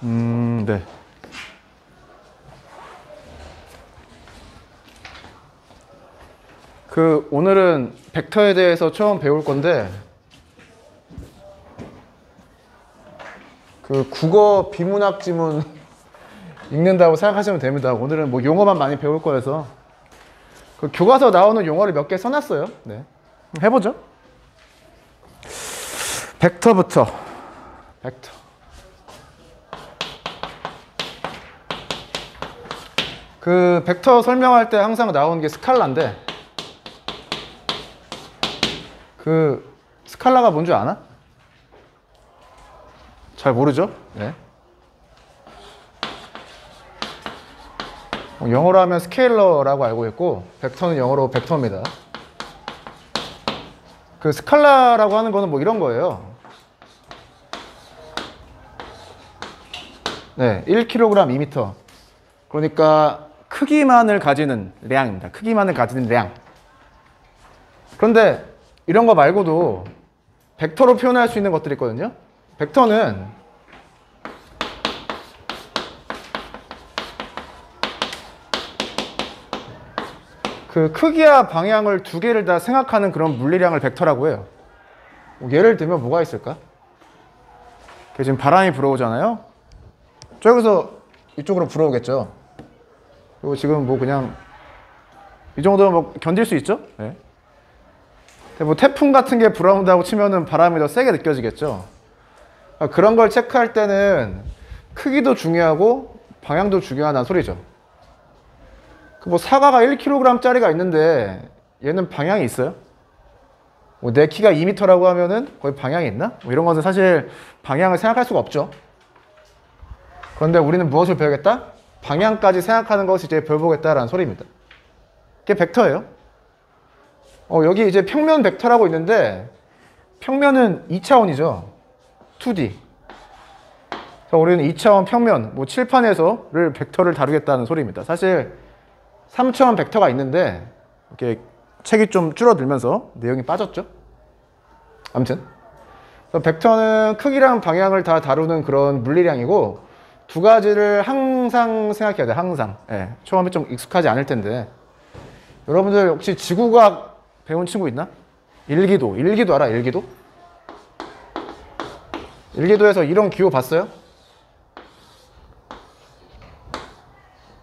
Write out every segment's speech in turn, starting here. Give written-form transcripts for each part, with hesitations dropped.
네. 오늘은 벡터에 대해서 처음 배울 건데, 국어 비문학 지문 읽는다고 생각하시면 됩니다. 오늘은 뭐 용어만 많이 배울 거여서 교과서 나오는 용어를 몇 개 써놨어요. 네. 해보죠. 벡터부터. 벡터. 벡터 설명할 때 항상 나오는 게 스칼라인데, 스칼라가 뭔지 아나? 잘 모르죠? 네. 영어로 하면 스케일러라고 알고 있고, 벡터는 영어로 벡터입니다. 스칼라라고 하는 거는 뭐 이런 거예요. 네, 1kg 2m. 그러니까 크기만을 가지는 량입니다. 크기만을 가지는 량. 그런데 이런 거 말고도 벡터로 표현할 수 있는 것들이 있거든요. 벡터는 크기와 방향을 두 개를 다 생각하는 그런 물리량을 벡터라고 해요. 예를 들면 뭐가 있을까? 지금 바람이 불어오잖아요. 저기서 이쪽으로 불어오겠죠. 그리고 지금 뭐 그냥 이 정도면 뭐 견딜 수 있죠? 네. 뭐 태풍 같은 게 불어온다고 치면은 바람이 더 세게 느껴지겠죠. 그런 걸 체크할 때는 크기도 중요하고 방향도 중요하다는 소리죠. 뭐 사과가 1kg 짜리가 있는데 얘는 방향이 있어요? 뭐 내 키가 2m라고 하면은 거기 방향이 있나? 뭐 이런 것은 사실 방향을 생각할 수가 없죠. 그런데 우리는 무엇을 배우겠다? 방향까지 생각하는 것이 이제 배워보겠다라는 소리입니다. 그게 벡터예요. 여기 이제 평면 벡터라고 있는데, 평면은 2차원이죠. 2D. 그래서 우리는 2차원 평면, 뭐 칠판에서를 벡터를 다루겠다는 소리입니다. 사실 3차원 벡터가 있는데 이렇게 책이 좀 줄어들면서 내용이 빠졌죠. 아무튼 벡터는 크기랑 방향을 다 다루는 그런 물리량이고, 두 가지를 항상 생각해야 돼. 항상. 네, 처음에 좀 익숙하지 않을 텐데, 여러분들 혹시 지구과학 배운 친구 있나? 일기도 알아? 일기도? 일기도에서 이런 기호 봤어요?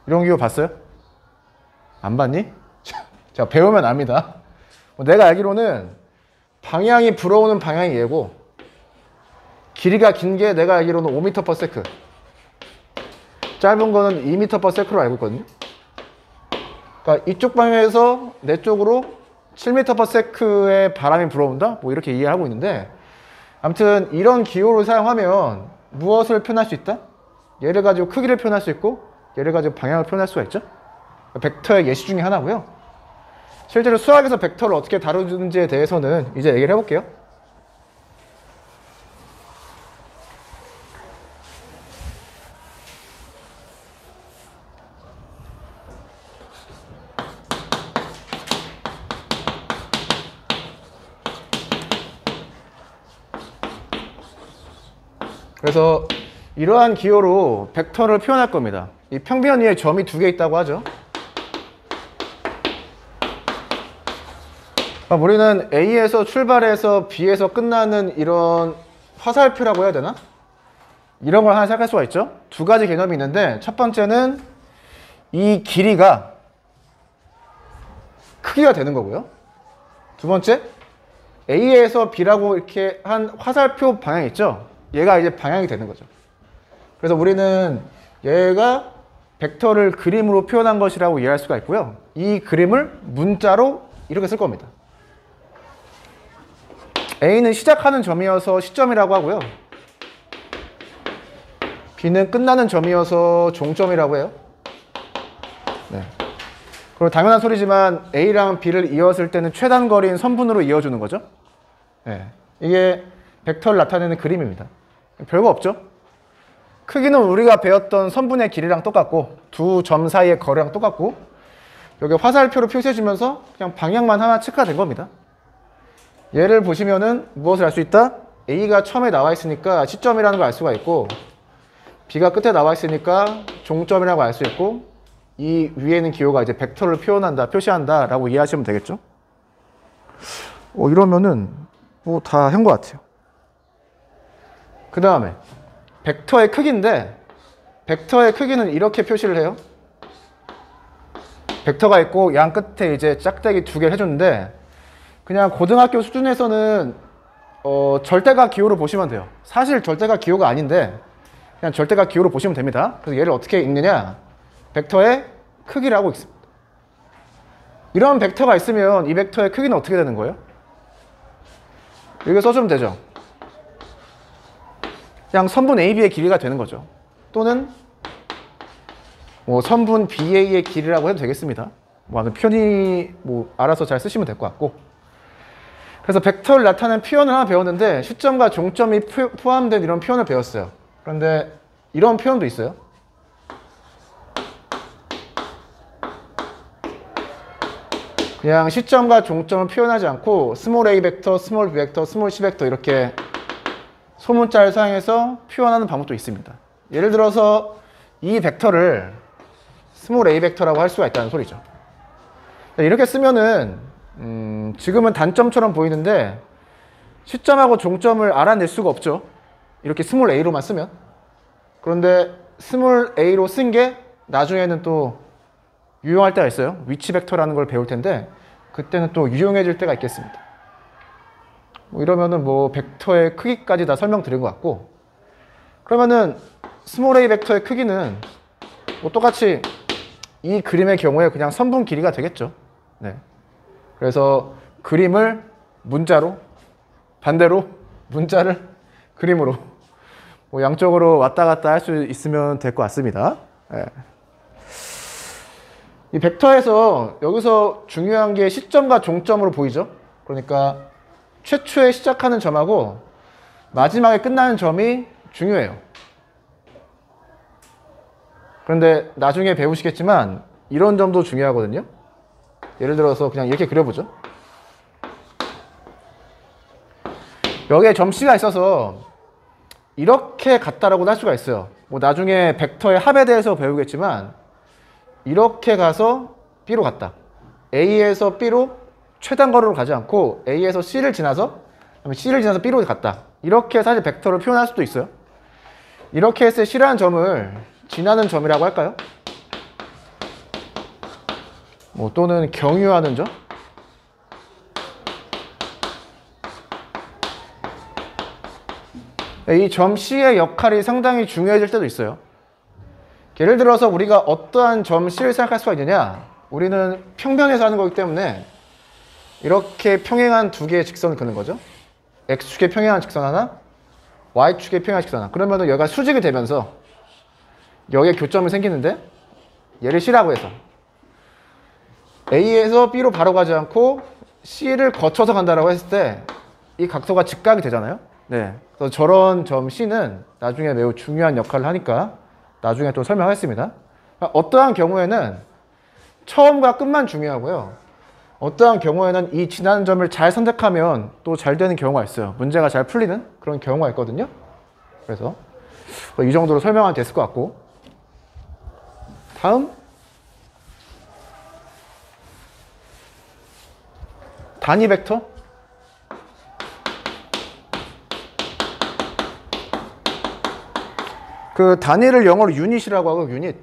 이런 기호 봤어요? 안 봤니? 자, 배우면 압니다. 내가 알기로는 방향이 불어오는 방향이 얘고, 길이가 긴 게 내가 알기로는 5m/s, 짧은 거는 2m/s로 알고 있거든요. 그러니까 이쪽 방향에서 내 쪽으로 7m/s의 바람이 불어온다? 뭐 이렇게 이해하고 있는데, 아무튼 이런 기호를 사용하면 무엇을 표현할 수 있다? 얘를 가지고 크기를 표현할 수 있고, 얘를 가지고 방향을 표현할 수가 있죠. 벡터의 예시 중에 하나고요. 실제로 수학에서 벡터를 어떻게 다루는지에 대해서는 이제 얘기를 해볼게요. 그래서 이러한 기호로 벡터를 표현할 겁니다. 이 평면 위에 점이 두 개 있다고 하죠. 우리는 A에서 출발해서 B에서 끝나는 이런 화살표라고 해야 되나? 이런 걸 하나 생각할 수가 있죠. 두 가지 개념이 있는데, 첫 번째는 이 길이가 크기가 되는 거고요. 두 번째, A에서 B라고 이렇게 한 화살표 방향 있죠. 얘가 이제 방향이 되는 거죠. 그래서 우리는 얘가 벡터를 그림으로 표현한 것이라고 이해할 수가 있고요. 이 그림을 문자로 이렇게 쓸 겁니다. A는 시작하는 점이어서 시점이라고 하고요. B는 끝나는 점이어서 종점이라고 해요. 네. 그리고 당연한 소리지만 A랑 B를 이었을 때는 최단 거리인 선분으로 이어주는 거죠. 네. 이게 벡터를 나타내는 그림입니다. 별거 없죠? 크기는 우리가 배웠던 선분의 길이랑 똑같고, 두 점 사이의 거리랑 똑같고, 여기 화살표로 표시해주면서 그냥 방향만 하나 체크가 된 겁니다. 얘를 보시면은 무엇을 알 수 있다? A가 처음에 나와 있으니까 시점이라는 걸 알 수가 있고, B가 끝에 나와 있으니까 종점이라고 알 수 있고 이 위에 있는 기호가 이제 벡터를 표시한다 라고 이해하시면 되겠죠. 이러면은 뭐 다 한 것 같아요. 그 다음에 벡터의 크기인데 벡터의 크기는 이렇게 표시를 해요. 벡터가 있고 양 끝에 이제 짝대기 2개를 해줬는데 그냥 고등학교 수준에서는 절대각 기호로 보시면 돼요. 사실 절대각 기호가 아닌데 그냥 절대각 기호로 보시면 됩니다. 그래서 얘를 어떻게 읽느냐? 벡터의 크기라고 읽습니다. 이런 벡터가 있으면 이 벡터의 크기는 어떻게 되는 거예요? 이렇게 써주면 되죠. 그냥 선분 AB의 길이가 되는 거죠. 또는 뭐 선분 BA의 길이라고 해도 되겠습니다. 뭐 편히 뭐 알아서 잘 쓰시면 될 것 같고. 그래서 벡터를 나타내는 표현을 하나 배웠는데 시점과 종점이 포함된 이런 표현을 배웠어요. 그런데 이런 표현도 있어요. 그냥 시점과 종점을 표현하지 않고 스몰 a 벡터, 스몰 b 벡터, 스몰 c 벡터 이렇게 소문자를 사용해서 표현하는 방법도 있습니다. 예를 들어서 이 벡터를 스몰 a 벡터라고 할 수가 있다는 소리죠. 이렇게 쓰면은 지금은 단점처럼 보이는데 시점하고 종점을 알아낼 수가 없죠. 이렇게 스몰 a로만 쓰면. 그런데 스몰 a로 쓴 게 나중에는 또 유용할 때가 있어요. 위치 벡터라는 걸 배울 텐데 그때는 또 유용해질 때가 있겠습니다. 이러면은 뭐 벡터의 크기까지 다 설명드린 것 같고, 그러면은 스몰 a 벡터의 크기는 뭐 똑같이 이 그림의 경우에 그냥 선분 길이가 되겠죠. 네. 그래서 그림을 문자로, 반대로 문자를 그림으로 뭐 양쪽으로 왔다 갔다 할 수 있으면 될 것 같습니다. 네. 이 벡터에서 여기서 중요한 게 시점과 종점으로 보이죠. 그러니까 최초에 시작하는 점하고 마지막에 끝나는 점이 중요해요. 그런데 나중에 배우시겠지만 이런 점도 중요하거든요. 예를 들어서 그냥 이렇게 그려보죠. 여기에 점 C가 있어서 이렇게 같다라고도 할 수가 있어요. 뭐 나중에 벡터의 합에 대해서 배우겠지만 이렇게 가서 B로 갔다. A에서 B로 최단 거리로 가지 않고 A에서 C를 지나서 C를 지나서 B로 갔다. 이렇게 사실 벡터를 표현할 수도 있어요. 이렇게 했을 때 C라는 점을 지나는 점이라고 할까요? 뭐 또는 경유하는 점? 이 점 C의 역할이 상당히 중요해질 때도 있어요. 예를 들어서 우리가 어떠한 점 C를 생각할 수가 있느냐? 우리는 평면에서 하는 거기 때문에 이렇게 평행한 두 개의 직선을 그는 거죠. X축에 평행한 직선 하나, Y축에 평행한 직선 하나. 그러면 여기가 수직이 되면서 여기에 교점이 생기는데 얘를 C라고 해서 A에서 B로 바로 가지 않고 C를 거쳐서 간다라고 했을 때 이 각도가 직각이 되잖아요. 네. 그래서 저런 점 C는 나중에 매우 중요한 역할을 하니까 나중에 또 설명하겠습니다. 어떠한 경우에는 처음과 끝만 중요하고요. 어떠한 경우에는 이 지나는 점을 잘 선택하면 또 잘 되는 경우가 있어요. 문제가 잘 풀리는 그런 경우가 있거든요. 그래서 이 정도로 설명하면 됐을 것 같고, 다음 단위 벡터. 그 단위를 영어로 유닛이라고 하고 유닛.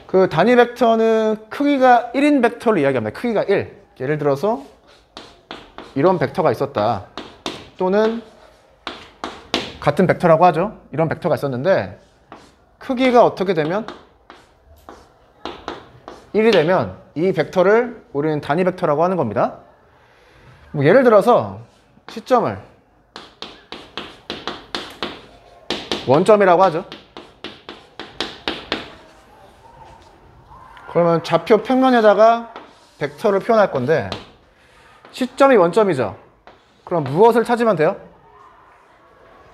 그 단위 벡터는 크기가 1인 벡터를 이야기합니다. 크기가 1. 예를 들어서 이런 벡터가 있었다. 또는 같은 벡터라고 하죠. 이런 벡터가 있었는데 크기가 어떻게 되면 1이 되면 이 벡터를 우리는 단위 벡터라고 하는 겁니다. 뭐 예를 들어서 시점을 원점이라고 하죠. 그러면 좌표 평면에다가 벡터를 표현할 건데 시점이 원점이죠. 그럼 무엇을 찾으면 돼요?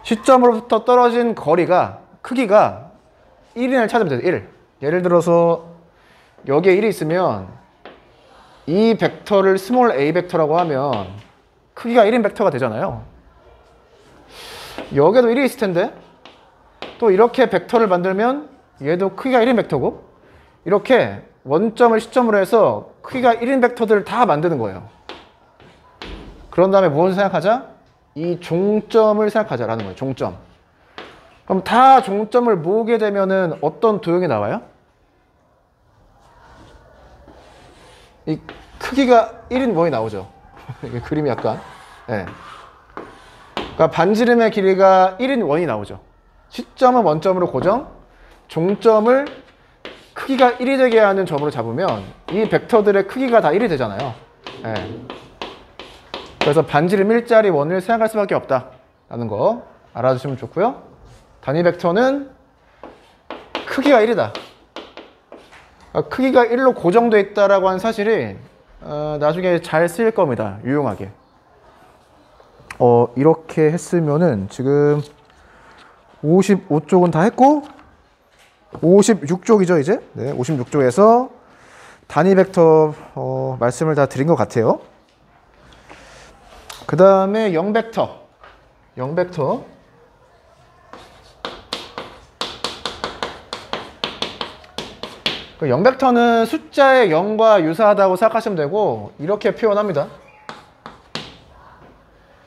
시점으로부터 떨어진 거리가, 크기가 1인을 찾으면 돼요. 1. 예를 들어서 여기에 1이 있으면 이 벡터를 스몰 a 벡터라고 하면 크기가 1인 벡터가 되잖아요. 여기에도 1이 있을 텐데 또 이렇게 벡터를 만들면 얘도 크기가 1인 벡터고 이렇게 원점을 시점으로 해서 크기가 1인 벡터들을 다 만드는 거예요. 그런 다음에 무엇을 생각하자? 이 종점을 생각하자라는 거예요. 종점. 그럼 다 종점을 모으게 되면은 어떤 도형이 나와요? 이 크기가 1인 원이 나오죠. 이게 그림이 약간. 네. 그러니까 반지름의 길이가 1인 원이 나오죠. 시점은 원점으로 고정, 종점을 크기가 1이 되게 하는 점으로 잡으면 이 벡터들의 크기가 다 1이 되잖아요. 네. 그래서 반지름 1짜리 원을 생각할 수밖에 없다라는 거 알아주시면 좋고요. 단위 벡터는 크기가 1이다. 그러니까 크기가 1로 고정되어 있다라고 하는 사실이 나중에 잘 쓰일 겁니다. 유용하게. 이렇게 했으면은 지금 55쪽은 다 했고 56쪽이죠 이제. 네, 56쪽에서 단위 벡터 말씀을 다 드린 것 같아요. 그 다음에 0벡터. 0벡터. 그 0벡터는 숫자의 0과 유사하다고 생각하시면 되고 이렇게 표현합니다.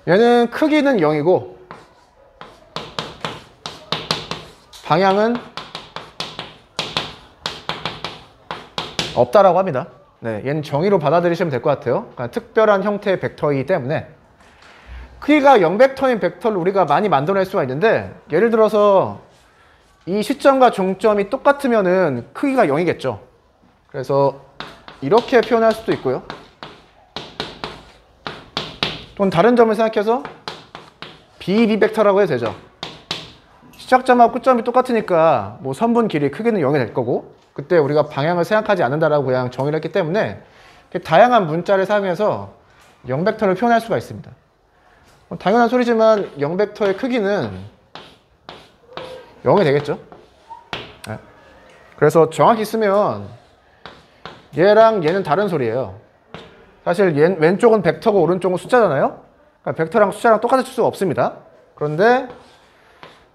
얘는 크기는 0이고 방향은 없다라고 합니다. 네, 얘는 정의로 받아들이시면 될 것 같아요. 그러니까 특별한 형태의 벡터이기 때문에 크기가 0벡터인 벡터를 우리가 많이 만들어낼 수가 있는데 예를 들어서 이 시점과 종점이 똑같으면은 크기가 0이겠죠. 그래서 이렇게 표현할 수도 있고요. 또는 다른 점을 생각해서 BB 벡터라고 해도 되죠. 시작점하고 끝점이 똑같으니까 뭐 선분 길이 크기는 0이 될 거고 그때 우리가 방향을 생각하지 않는다라고 그냥 정의를 했기 때문에 다양한 문자를 사용해서 0벡터를 표현할 수가 있습니다. 당연한 소리지만 0벡터의 크기는 0이 되겠죠. 네. 그래서 정확히 쓰면 얘랑 얘는 다른 소리예요. 사실 왼쪽은 벡터고 오른쪽은 숫자잖아요. 그러니까 벡터랑 숫자랑 똑같을 수가 없습니다. 그런데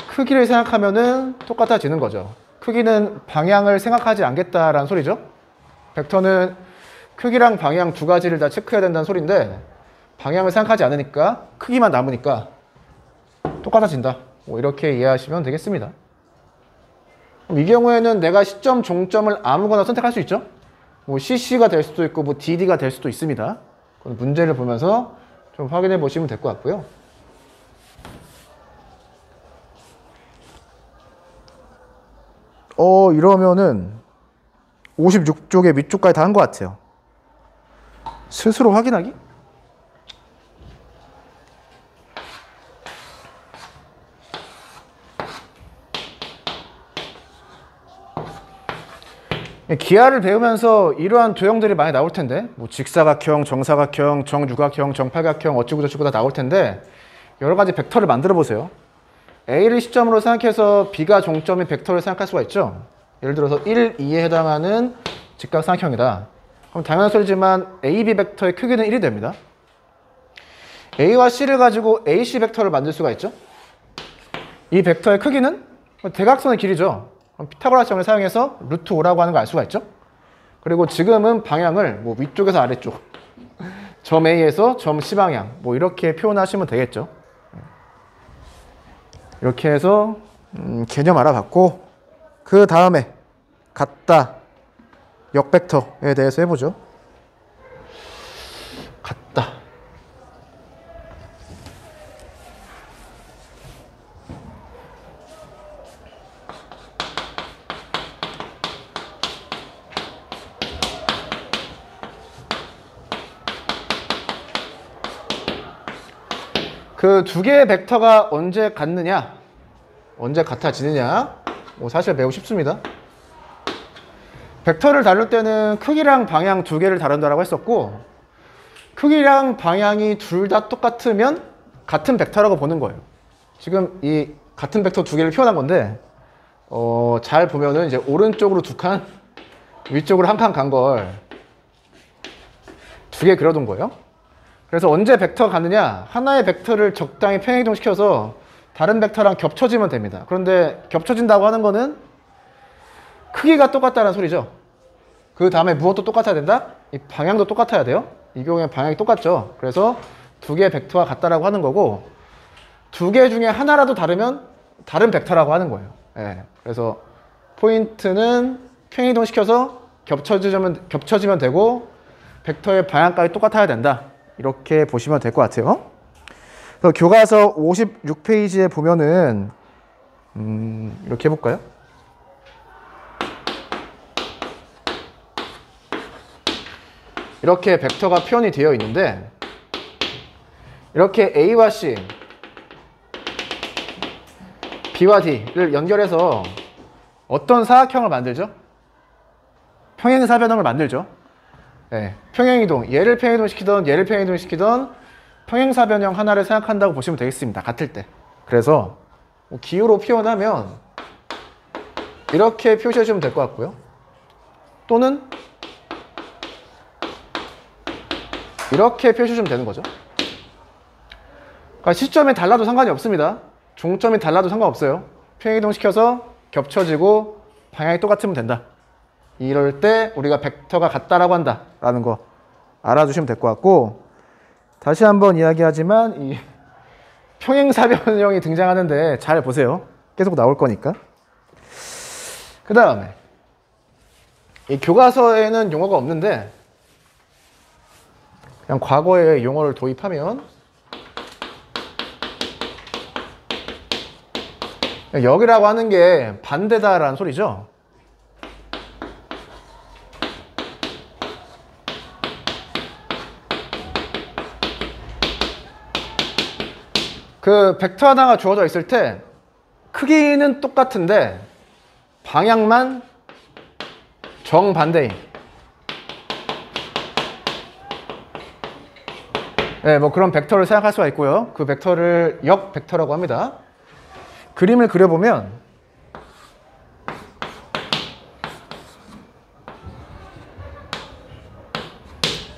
크기를 생각하면은 똑같아지는 거죠. 크기는 방향을 생각하지 않겠다라는 소리죠. 벡터는 크기랑 방향 두 가지를 다 체크해야 된다는 소리인데 방향을 생각하지 않으니까 크기만 남으니까 똑같아진다. 뭐 이렇게 이해하시면 되겠습니다. 그럼 이 경우에는 내가 시점, 종점을 아무거나 선택할 수 있죠. 뭐 CC가 될 수도 있고 뭐 DD가 될 수도 있습니다. 그건 문제를 보면서 좀 확인해 보시면 될 것 같고요. 이러면은 56쪽의 밑쪽까지 다 한 것 같아요. 스스로 확인하기? 기하를 배우면서 이러한 도형들이 많이 나올 텐데 뭐 직사각형, 정사각형, 정육각형, 정팔각형 어찌고저찌고 다 나올 텐데 여러 가지 벡터를 만들어 보세요. A를 시점으로 생각해서 B가 종점인 벡터를 생각할 수가 있죠. 예를 들어서 1, 2에 해당하는 직각삼각형이다. 그럼 당연한 소리지만 AB 벡터의 크기는 1이 됩니다. A와 C를 가지고 AC 벡터를 만들 수가 있죠. 이 벡터의 크기는 대각선의 길이죠. 그럼 피타고라스 정을 사용해서 루트 5라고 하는 걸 알 수가 있죠. 그리고 지금은 방향을 뭐 위쪽에서 아래쪽 점 A에서 점 C 방향 뭐 이렇게 표현하시면 되겠죠. 이렇게 해서 개념 알아봤고 그 다음에 같다 역벡터에 대해서 해보죠. 같다. 그 두 개의 벡터가 언제 같느냐, 언제 같아지느냐, 뭐 사실 매우 쉽습니다. 벡터를 다룰 때는 크기랑 방향 두 개를 다룬다고 했었고 크기랑 방향이 둘 다 똑같으면 같은 벡터라고 보는 거예요. 지금 이 같은 벡터 두 개를 표현한 건데 잘 보면은 이제 오른쪽으로 두 칸, 위쪽으로 한 칸 간 걸 두 개 그려둔 거예요. 그래서 언제 벡터가 같느냐, 하나의 벡터를 적당히 평행이동시켜서 다른 벡터랑 겹쳐지면 됩니다. 그런데 겹쳐진다고 하는 거는 크기가 똑같다는 소리죠. 그 다음에 무엇도 똑같아야 된다? 이 방향도 똑같아야 돼요. 이 경우에 방향이 똑같죠. 그래서 두 개의 벡터가 같다라고 하는 거고, 두 개 중에 하나라도 다르면 다른 벡터라고 하는 거예요. 예. 그래서 포인트는 평행이동시켜서 겹쳐지면 되고, 벡터의 방향까지 똑같아야 된다. 이렇게 보시면 될 것 같아요. 그래서 교과서 56페이지에 보면은 이렇게 해볼까요? 이렇게 벡터가 표현이 되어 있는데, 이렇게 A와 C, B와 D를 연결해서 어떤 사각형을 만들죠? 평행사변형을 만들죠. 네, 평행이동, 얘를 평행이동시키던 얘를 평행이동시키던 평행사변형 하나를 생각한다고 보시면 되겠습니다. 같을 때. 그래서 기호로 표현하면 이렇게 표시해 주면 될 것 같고요. 또는 이렇게 표시해 주면 되는 거죠. 그러니까 시점이 달라도 상관이 없습니다. 중점이 달라도 상관없어요. 평행이동시켜서 겹쳐지고 방향이 똑같으면 된다. 이럴 때 우리가 벡터가 같다라고 한다라는 거 알아두시면 될 것 같고, 다시 한번 이야기하지만 이 평행사변형이 등장하는데 잘 보세요. 계속 나올 거니까. 그 다음에 이 교과서에는 용어가 없는데 그냥 과거에 용어를 도입하면 여기라고 하는 게 반대다라는 소리죠. 그 벡터 하나가 주어져 있을 때 크기는 똑같은데 방향만 정반대인. 네, 뭐 그런 벡터를 생각할 수가 있고요. 그 벡터를 역 벡터라고 합니다. 그림을 그려보면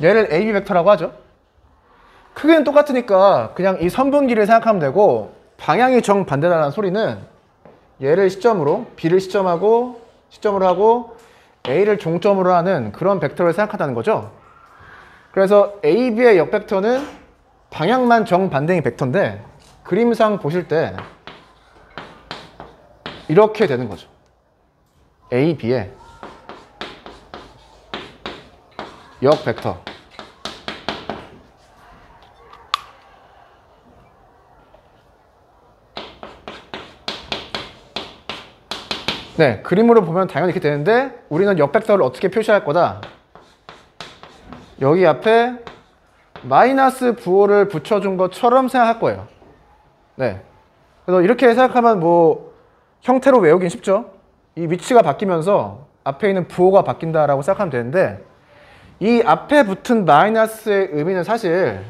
얘를 AB 벡터라고 하죠. 크기는 똑같으니까 그냥 이 선분기를 생각하면 되고, 방향이 정반대라는 소리는 얘를 시점으로, B를 시점으로 하고 A를 종점으로 하는 그런 벡터를 생각한다는 거죠. 그래서 AB의 역벡터는 방향만 정반대인 벡터인데 그림상 보실 때 이렇게 되는 거죠. AB의 역벡터. 네, 그림으로 보면 당연히 이렇게 되는데 우리는 역벡터를 어떻게 표시할 거다? 여기 앞에 마이너스 부호를 붙여준 것처럼 생각할 거예요. 네, 그래서 이렇게 생각하면 뭐 형태로 외우긴 쉽죠. 이 위치가 바뀌면서 앞에 있는 부호가 바뀐다라고 생각하면 되는데, 이 앞에 붙은 마이너스의 의미는 사실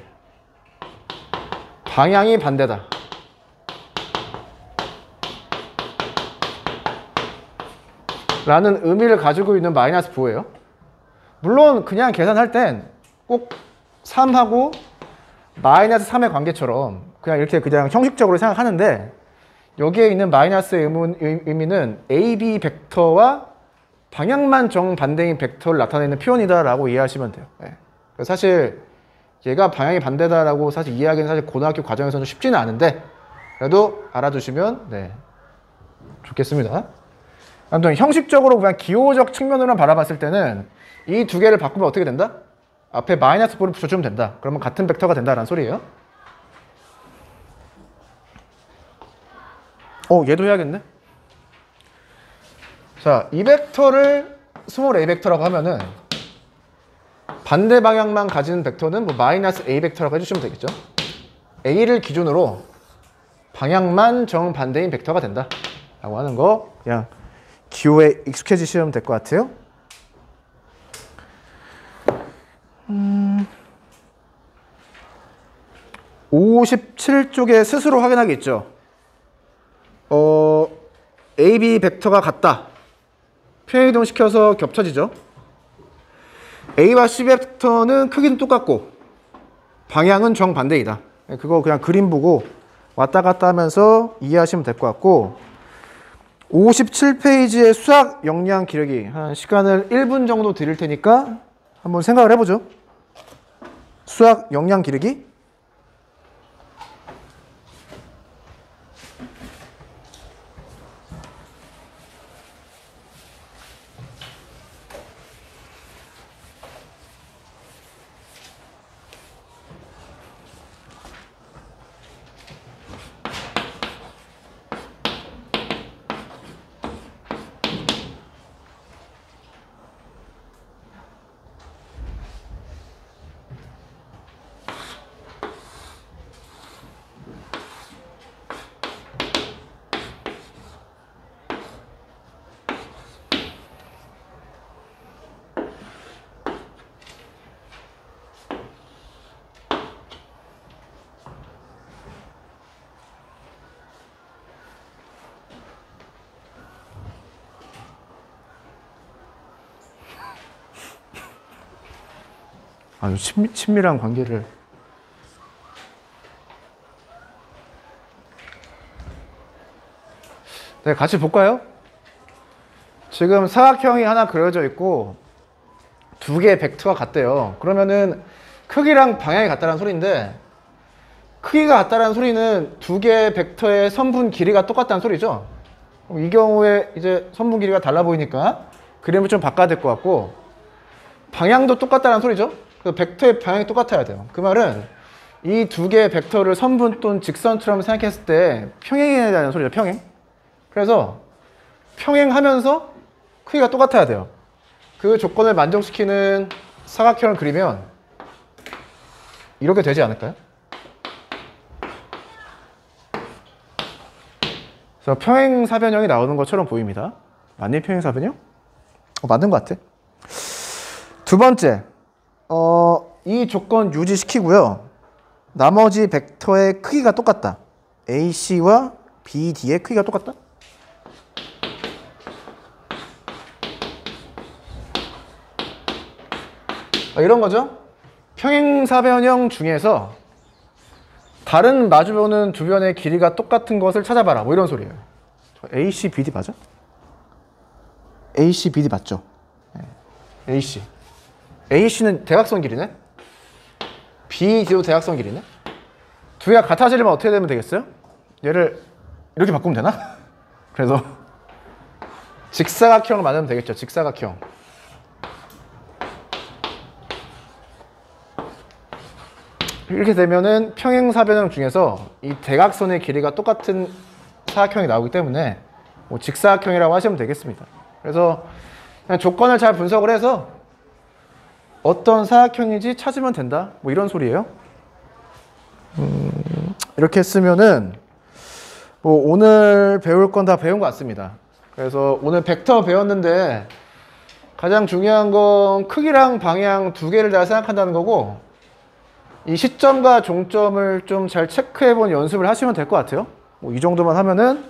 방향이 반대다 라는 의미를 가지고 있는 마이너스 부호예요. 물론 그냥 계산할 땐 꼭 3하고 마이너스 3의 관계처럼 그냥 이렇게 그냥 형식적으로 생각하는데, 여기에 있는 마이너스의 의미는 AB 벡터와 방향만 정반대인 벡터를 나타내는 표현이다 라고 이해하시면 돼요. 네. 사실 얘가 방향이 반대다라고 사실 이해하기는 사실 고등학교 과정에서는 쉽지는 않은데 그래도 알아두시면 네, 좋겠습니다. 아무튼 형식적으로 그냥 기호적 측면으로만 바라봤을 때는 이 두 개를 바꾸면 어떻게 된다? 앞에 마이너스 부호를 붙여주면 된다. 그러면 같은 벡터가 된다라는 소리예요. 얘도 해야겠네. 자, 이 벡터를 스몰 a 벡터라고 하면은 반대 방향만 가진 벡터는 뭐 마이너스 a 벡터라고 해주시면 되겠죠. a를 기준으로 방향만 정반대인 벡터가 된다 라고 하는 거 그냥 기호에 익숙해지시면 될 것 같아요. 57쪽에 스스로 확인하기 있죠. AB 벡터가 같다. 평행이동시켜서 겹쳐지죠. A와 C 벡터는 크기는 똑같고 방향은 정반대이다. 그거 그냥 그림 보고 왔다 갔다 하면서 이해하시면 될 것 같고 57페이지의 수학 역량 기르기 한 시간을 1분 정도 드릴 테니까 한번 생각을 해보죠. 수학 역량 기르기 아주 친밀한 관계를 네, 같이 볼까요? 지금 사각형이 하나 그려져 있고 두 개의 벡터가 같대요. 그러면은 크기랑 방향이 같다는 소리인데 크기가 같다는 소리는 두 개의 벡터의 선분 길이가 똑같다는 소리죠. 이 경우에 이제 선분 길이가 달라 보이니까 그림을 좀 바꿔야 될 것 같고 방향도 똑같다는 소리죠. 그 벡터의 방향이 똑같아야 돼요. 그 말은 이 두 개의 벡터를 선분 또는 직선처럼 생각했을 때 평행해야 되는 소리죠. 평행. 그래서 평행하면서 크기가 똑같아야 돼요. 그 조건을 만족시키는 사각형을 그리면 이렇게 되지 않을까요? 그래서 평행사변형이 나오는 것처럼 보입니다. 맞니? 평행사변형? 맞는 것 같아. 두 번째, 이 조건 유지시키고요. 나머지 벡터의 크기가 똑같다. AC와 BD의 크기가 똑같다. 이런 거죠. 평행사변형 중에서 다른 마주보는 두 변의 길이가 똑같은 것을 찾아봐라. 뭐 이런 소리예요. AC, BD 맞아? AC, BD 맞죠? AC. AC는 대각선 길이네? BD도 대각선 길이네? 두 개가 같아지려면 어떻게 되면 되겠어요? 얘를 이렇게 바꾸면 되나? 그래서 직사각형을 만들면 되겠죠. 직사각형. 이렇게 되면은 평행사변형 중에서 이 대각선의 길이가 똑같은 사각형이 나오기 때문에 뭐 직사각형이라고 하시면 되겠습니다. 그래서 그냥 조건을 잘 분석을 해서 어떤 사각형인지 찾으면 된다. 뭐 이런 소리예요. 이렇게 했으면은 뭐 오늘 배울 건 다 배운 것 같습니다. 그래서 오늘 벡터 배웠는데 가장 중요한 건 크기랑 방향 두 개를 다 생각한다는 거고 이 시점과 종점을 좀 잘 체크해 본 연습을 하시면 될 것 같아요. 뭐 이 정도만 하면은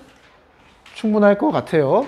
충분할 것 같아요.